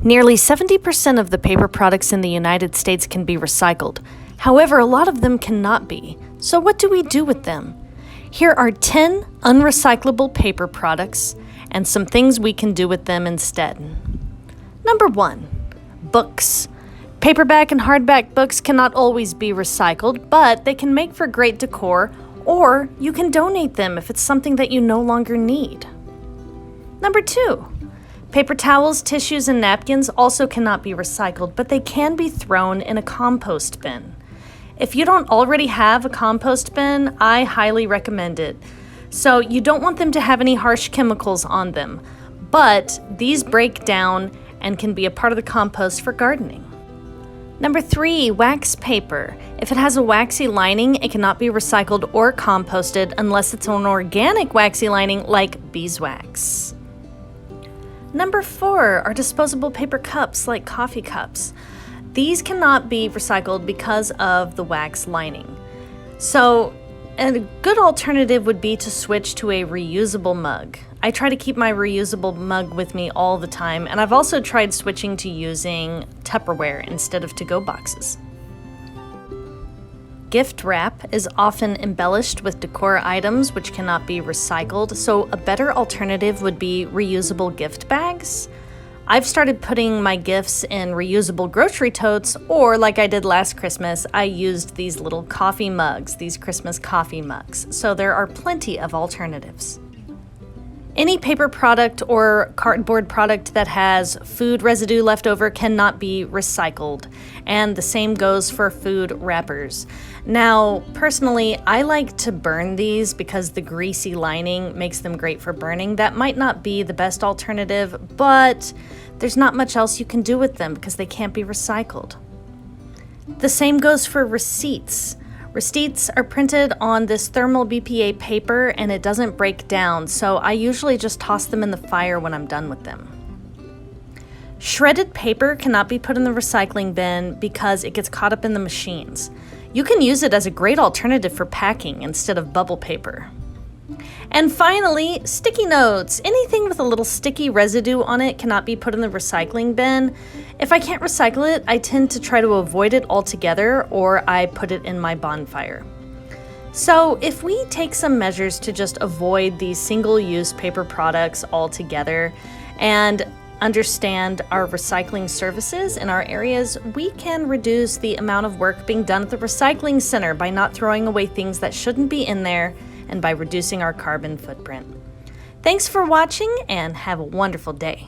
Nearly 70% of the paper products in the United States can be recycled. However, a lot of them cannot be. So what do we do with them? Here are 10 unrecyclable paper products and some things we can do with them instead. Number 1, books. Paperback and hardback books cannot always be recycled, but they can make for great decor, or you can donate them if it's something that you no longer need. Number 2, paper towels, tissues, and napkins also cannot be recycled, but they can be thrown in a compost bin. If you don't already have a compost bin, I highly recommend it. So you don't want them to have any harsh chemicals on them, but these break down and can be a part of the compost for gardening. Number 3, wax paper. If it has a waxy lining, it cannot be recycled or composted unless it's an organic waxy lining like beeswax. Number 4 are disposable paper cups like coffee cups. These cannot be recycled because of the wax lining. So a good alternative would be to switch to a reusable mug. I try to keep my reusable mug with me all the time, and I've also tried switching to using Tupperware instead of to-go boxes. Gift wrap is often embellished with decor items which cannot be recycled, so a better alternative would be reusable gift bags. I've started putting my gifts in reusable grocery totes, or like I did last Christmas, I used these little coffee mugs, these Christmas coffee mugs. So there are plenty of alternatives. Any paper product or cardboard product that has food residue left over cannot be recycled, and the same goes for food wrappers. Now, personally, I like to burn these because the greasy lining makes them great for burning. That might not be the best alternative, but there's not much else you can do with them because they can't be recycled. The same goes for receipts. Receipts are printed on this thermal BPA paper and it doesn't break down, so I usually just toss them in the fire when I'm done with them. Shredded paper cannot be put in the recycling bin because it gets caught up in the machines. You can use it as a great alternative for packing instead of bubble paper. And finally, sticky notes. Anything with a little sticky residue on it cannot be put in the recycling bin. If I can't recycle it, I tend to try to avoid it altogether, or I put it in my bonfire. So if we take some measures to just avoid these single-use paper products altogether and understand our recycling services in our areas, we can reduce the amount of work being done at the recycling center by not throwing away things that shouldn't be in there and by reducing our carbon footprint. Thanks for watching and have a wonderful day.